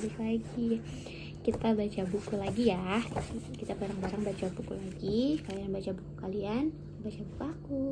balik lagi. Kita baca buku lagi ya. Kita bareng-bareng baca buku lagi. Kalian baca buku kalian, baca buku aku.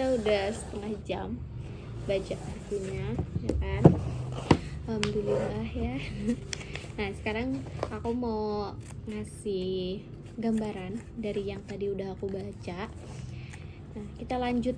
kita udah setengah jam baca bukunya, ya kan? Alhamdulillah ya. Nah sekarang aku mau ngasih gambaran dari yang tadi udah aku baca. Nah kita lanjut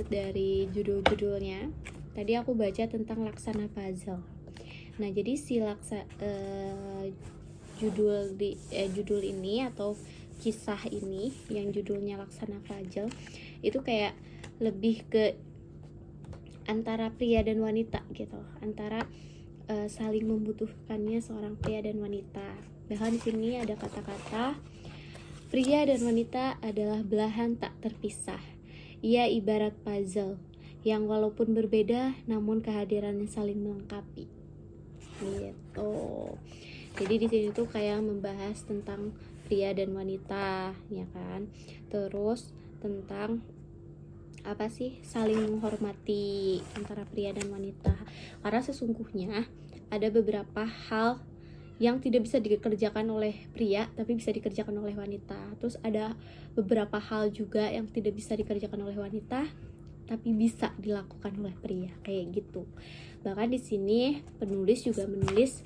dari judul-judulnya. Tadi aku baca tentang laksana puzzle. Nah jadi si judul ini atau kisah ini yang judulnya laksana puzzle itu kayak lebih ke antara pria dan wanita gitu, antara saling membutuhkannya seorang pria dan wanita. Bahkan di sini ada kata-kata pria dan wanita adalah belahan tak terpisah. Ia ibarat puzzle yang walaupun berbeda namun kehadirannya saling melengkapi. Gitu. Jadi di sini tuh kayak membahas tentang pria dan wanita, ya kan? Terus tentang apa sih, saling menghormati antara pria dan wanita, karena sesungguhnya ada beberapa hal yang tidak bisa dikerjakan oleh pria tapi bisa dikerjakan oleh wanita. Terus ada beberapa hal juga yang tidak bisa dikerjakan oleh wanita tapi bisa dilakukan oleh pria, kayak gitu. Bahkan di sini penulis juga menulis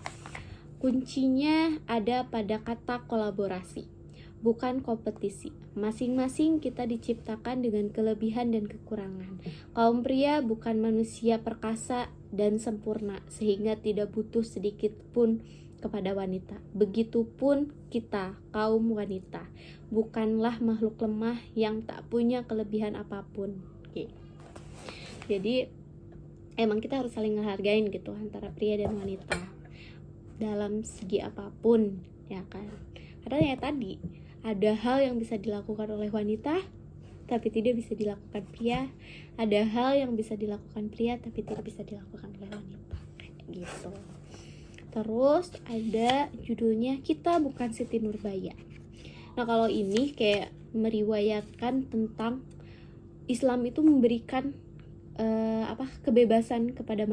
kuncinya ada pada kata kolaborasi, bukan kompetisi. Masing-masing kita diciptakan dengan kelebihan dan kekurangan. Kaum pria bukan manusia perkasa dan sempurna sehingga tidak butuh sedikit pun kepada wanita. Begitupun kita, kaum wanita, bukanlah makhluk lemah yang tak punya kelebihan apapun. Oke. Jadi emang kita harus saling ngehargain gitu antara pria dan wanita dalam segi apapun, ya kan? Karena ya tadi ada hal yang bisa dilakukan oleh wanita tapi tidak bisa dilakukan pria, ada hal yang bisa dilakukan pria tapi tidak bisa dilakukan oleh wanita, kayak gitu. Terus ada judulnya Kita Bukan Siti Nurbaya. Nah kalau ini kayak meriwayatkan tentang Islam itu memberikan kebebasan kepada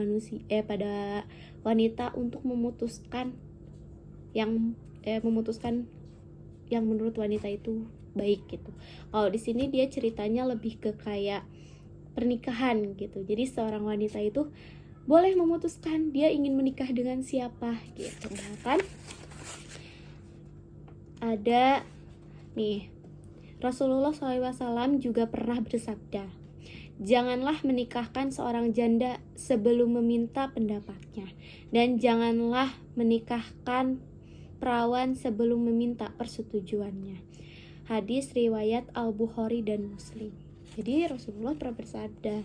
pada wanita untuk memutuskan yang menurut wanita itu baik gitu. Kalau di sini dia ceritanya lebih ke kayak pernikahan gitu. Jadi seorang wanita itu boleh memutuskan dia ingin menikah dengan siapa gitu. Bahkan ada nih, Rasulullah SAW juga pernah bersabda, janganlah menikahkan seorang janda sebelum meminta pendapatnya, dan janganlah menikahkan perawan sebelum meminta persetujuannya. Hadis riwayat Al-Bukhari dan Muslim. Jadi Rasulullah pernah bersabda,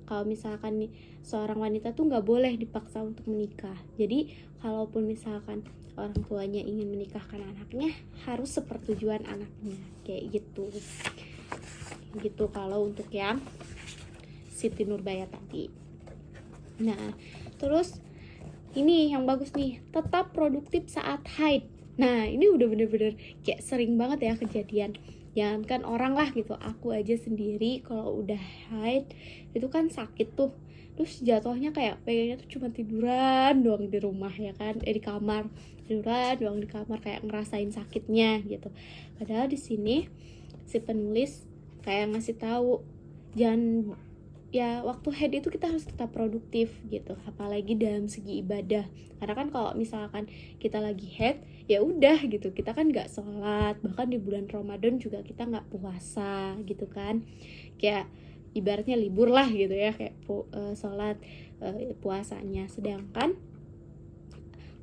kalau misalkan seorang wanita tuh nggak boleh dipaksa untuk menikah. Jadi kalaupun misalkan orang tuanya ingin menikahkan anaknya, harus sepertujuan anaknya, kayak gitu. Gitu kalau untuk yang Siti Nurbaya tadi. Nah, terus ini yang bagus nih, tetap produktif saat haid. Nah, ini udah bener-bener kayak sering banget ya kejadian. Jangankan orang lah gitu, aku aja sendiri kalau udah haid itu kan sakit tuh. Terus jatuhnya kayak pengennya tuh cuma tiduran doang di rumah, ya kan, di kamar. Tiduran doang di kamar kayak ngerasain sakitnya gitu. Padahal di sini si penulis kayak ngasih tahu jangan, ya waktu haid itu kita harus tetap produktif gitu, apalagi dalam segi ibadah. Karena kan kalau misalkan kita lagi haid, ya udah gitu, kita kan nggak sholat, bahkan di bulan Ramadan juga kita nggak puasa gitu kan, kayak ibaratnya libur lah gitu ya, kayak sholat puasanya. Sedangkan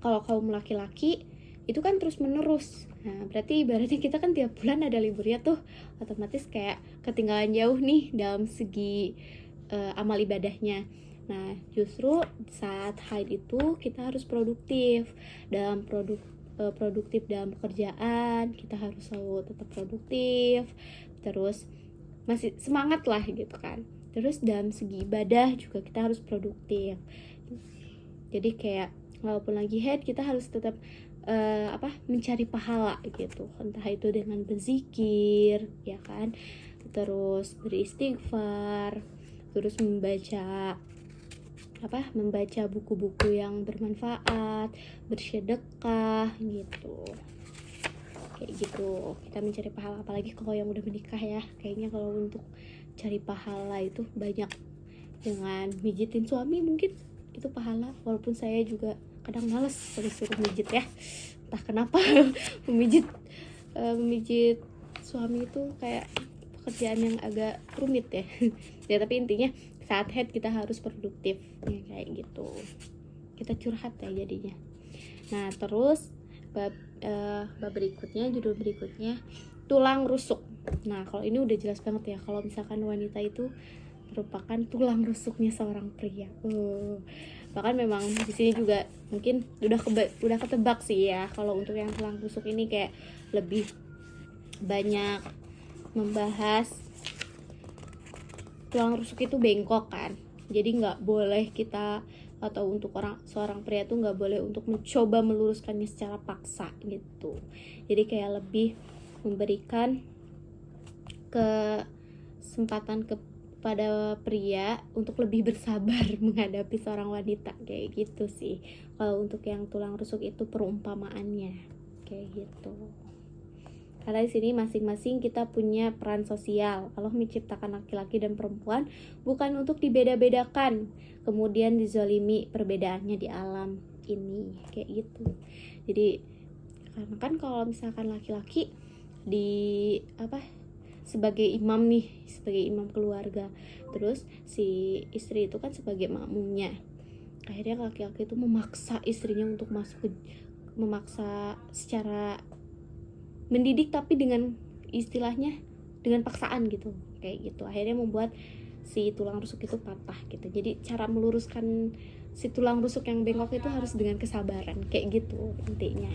kalau kaum laki-laki itu kan terus menerus. Nah berarti ibaratnya kita kan tiap bulan ada liburnya tuh, otomatis kayak ketinggalan jauh nih dalam segi amal ibadahnya. Nah justru saat haid itu kita harus produktif dalam produktif dalam pekerjaan, kita harus selalu tetap produktif, terus masih semangat lah gitu kan. Terus dalam segi ibadah juga kita harus produktif. Jadi kayak walaupun lagi haid kita harus tetap mencari pahala gitu, entah itu dengan berzikir, ya kan, terus beristighfar, terus membaca buku-buku yang bermanfaat, bersedekah gitu. kayak gitu. Kita mencari pahala, apalagi kalau yang udah menikah ya, kayaknya kalau untuk cari pahala itu banyak dengan mijitin suami, mungkin itu pahala. Walaupun saya juga kadang males suruh mijit ya, entah kenapa. memijit memijit suami itu kayak pekerjaan yang agak rumit ya. Ya tapi intinya saat head kita harus produktif ya, kayak gitu. Kita curhat ya jadinya. Nah terus bab berikutnya, judul berikutnya, tulang rusuk. Nah kalau ini udah jelas banget ya, kalau misalkan wanita itu merupakan tulang rusuknya seorang pria. Bahkan memang di sini juga mungkin udah ketebak sih ya, kalau untuk yang tulang rusuk ini kayak lebih banyak membahas tulang rusuk itu bengkok kan. Jadi nggak boleh kita, atau untuk seorang pria tuh nggak boleh untuk mencoba meluruskannya secara paksa gitu. Jadi kayak lebih memberikan kesempatan kepada pria untuk lebih bersabar menghadapi seorang wanita, kayak gitu sih. Kalau untuk yang tulang rusuk itu perumpamaannya kayak gitu. Karena di sini masing-masing kita punya peran sosial. Allah menciptakan laki-laki dan perempuan bukan untuk dibeda-bedakan, kemudian dizalimi perbedaannya di alam ini, kayak gitu. Jadi karena kan kalau misalkan laki-laki sebagai imam nih, sebagai imam keluarga, terus si istri itu kan sebagai makmumnya. Akhirnya laki-laki itu memaksa istrinya untuk memaksa secara mendidik, tapi dengan istilahnya dengan paksaan gitu, kayak gitu. Akhirnya membuat si tulang rusuk itu patah gitu. Jadi cara meluruskan si tulang rusuk yang bengkok itu harus dengan kesabaran, kayak gitu intinya.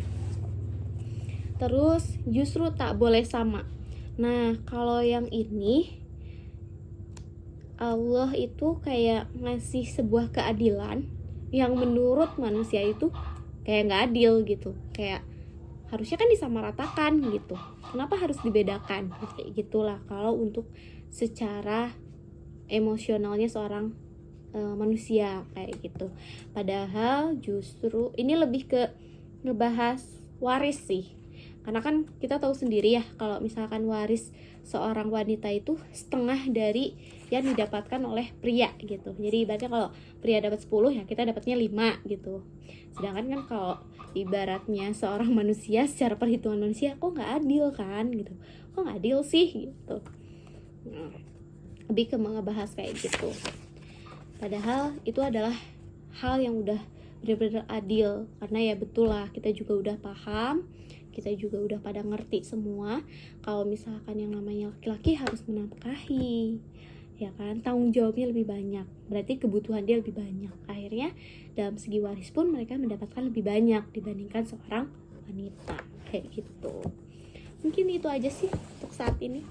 Terus justru tak boleh sama. Nah kalau yang ini, Allah itu kayak ngasih sebuah keadilan yang menurut manusia itu kayak nggak adil gitu. Kayak harusnya kan disamaratakan gitu, kenapa harus dibedakan, kayak gitulah kalau untuk secara emosionalnya seorang manusia, kayak gitu. Padahal justru ini lebih ke ngebahas waris sih, karena kan kita tahu sendiri ya, kalau misalkan waris seorang wanita itu setengah dari yang didapatkan oleh pria gitu. Jadi ibaratnya kalau pria dapat 10 ya kita dapatnya 5 gitu. Sedangkan kan kalau ibaratnya seorang manusia, secara perhitungan manusia, kok nggak adil kan gitu, kok nggak adil sih gitu. Nah, lebih ke ngebahas kayak gitu. Padahal itu adalah hal yang udah benar-benar adil, karena ya betul lah, kita juga udah paham, kita juga udah pada ngerti semua kalau misalkan yang namanya laki-laki harus menafkahi, ya kan, tanggung jawabnya lebih banyak, berarti kebutuhan dia lebih banyak. Akhirnya dalam segi waris pun mereka mendapatkan lebih banyak dibandingkan seorang wanita, kayak gitu. Mungkin itu aja sih untuk saat ini.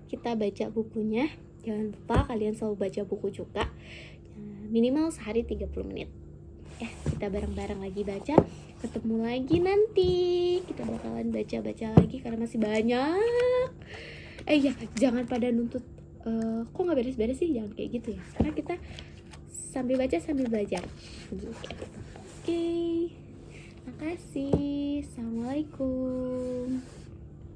Kita baca bukunya, jangan lupa kalian selalu baca buku juga, minimal sehari 30 menit ya. Kita bareng-bareng lagi baca, ketemu lagi nanti, kita bakalan baca-baca lagi karena masih banyak. Ya jangan pada nuntut kok nggak beres-beres sih, jangan kayak gitu ya, karena kita sambil baca sambil belajar gitu. Oke, makasih. Assalamualaikum.